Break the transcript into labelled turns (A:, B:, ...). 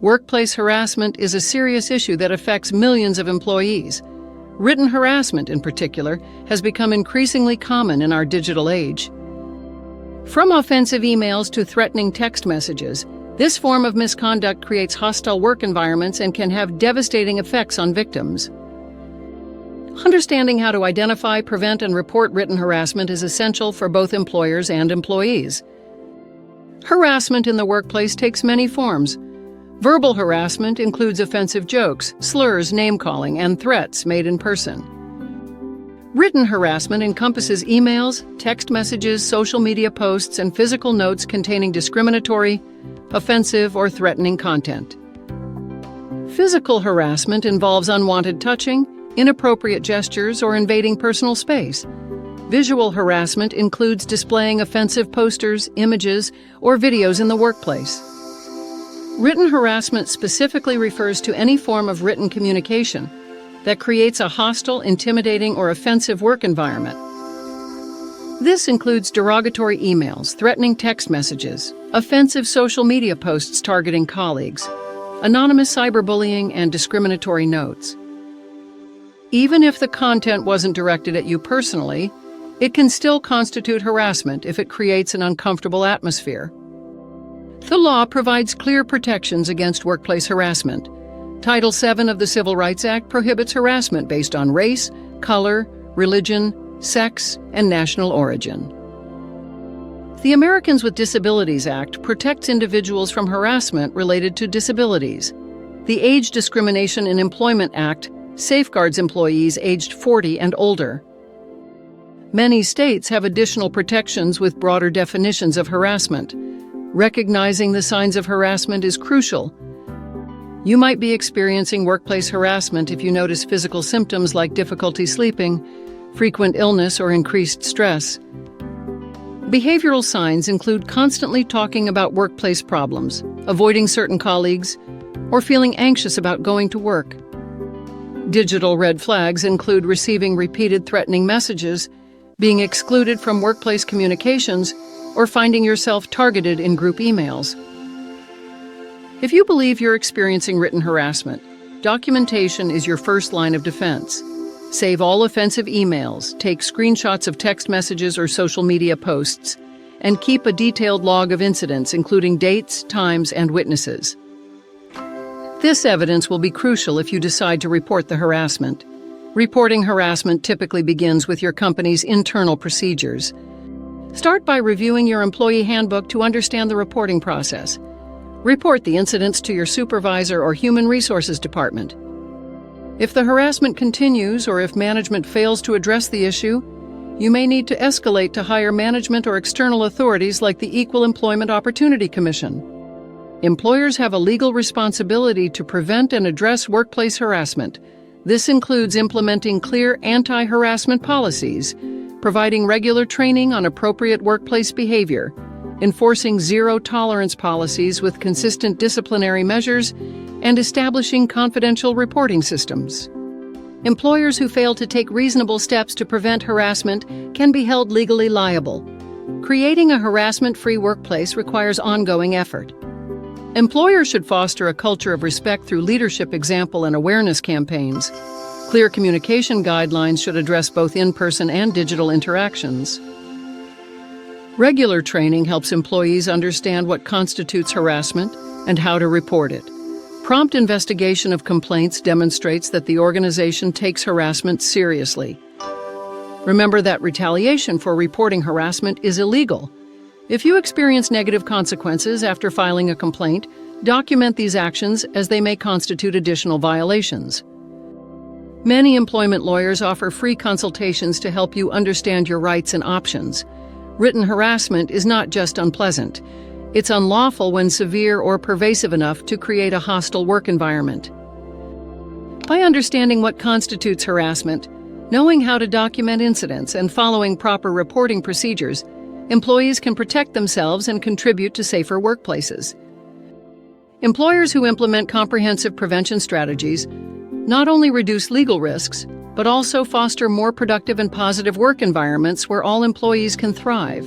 A: Workplace harassment is a serious issue that affects millions of employees. Written harassment, in particular, has become increasingly common in our digital age. From offensive emails to threatening text messages, this form of misconduct creates hostile work environments and can have devastating effects on victims. Understanding how to identify, prevent, and report written harassment is essential for both employers and employees. Harassment in the workplace takes many forms. Verbal harassment includes offensive jokes, slurs, name-calling, and threats made in person. Written harassment encompasses emails, text messages, social media posts, and physical notes containing discriminatory, offensive, or threatening content. Physical harassment involves unwanted touching, inappropriate gestures, or invading personal space. Visual harassment includes displaying offensive posters, images, or videos in the workplace. Written harassment specifically refers to any form of written communication that creates a hostile, intimidating, or offensive work environment. This includes derogatory emails, threatening text messages, offensive social media posts targeting colleagues, anonymous cyberbullying, and discriminatory notes. Even if the content wasn't directed at you personally, it can still constitute harassment if it creates an uncomfortable atmosphere. The law provides clear protections against workplace harassment. Title VII of the Civil Rights Act prohibits harassment based on race, color, religion, sex, and national origin. The Americans with Disabilities Act protects individuals from harassment related to disabilities. The Age Discrimination in Employment Act safeguards employees aged 40 and older. Many states have additional protections with broader definitions of harassment. Recognizing the signs of harassment is crucial. You might be experiencing workplace harassment if you notice physical symptoms like difficulty sleeping, frequent illness, or increased stress. Behavioral signs include constantly talking about workplace problems, avoiding certain colleagues, or feeling anxious about going to work. Digital red flags include receiving repeated threatening messages, being excluded from workplace communications, or finding yourself targeted in group emails. If you believe you're experiencing written harassment, documentation is your first line of defense. Save all offensive emails, take screenshots of text messages or social media posts, and keep a detailed log of incidents, including dates, times, and witnesses. This evidence will be crucial if you decide to report the harassment. Reporting harassment typically begins with your company's internal procedures. Start by reviewing your employee handbook to understand the reporting process. Report the incidents to your supervisor or human resources department. If the harassment continues or if management fails to address the issue, you may need to escalate to higher management or external authorities like the Equal Employment Opportunity Commission. Employers have a legal responsibility to prevent and address workplace harassment. This includes implementing clear anti-harassment policies, providing regular training on appropriate workplace behavior, enforcing zero-tolerance policies with consistent disciplinary measures, and establishing confidential reporting systems. Employers who fail to take reasonable steps to prevent harassment can be held legally liable. Creating a harassment-free workplace requires ongoing effort. Employers should foster a culture of respect through leadership example and awareness campaigns. Clear communication guidelines should address both in-person and digital interactions. Regular training helps employees understand what constitutes harassment and how to report it. Prompt investigation of complaints demonstrates that the organization takes harassment seriously. Remember that retaliation for reporting harassment is illegal. If you experience negative consequences after filing a complaint, document these actions as they may constitute additional violations. Many employment lawyers offer free consultations to help you understand your rights and options. Written harassment is not just unpleasant. It's unlawful when severe or pervasive enough to create a hostile work environment. By understanding what constitutes harassment, knowing how to document incidents, and following proper reporting procedures, employees can protect themselves and contribute to safer workplaces. Employers who implement comprehensive prevention strategies not only reduce legal risks, but also foster more productive and positive work environments where all employees can thrive.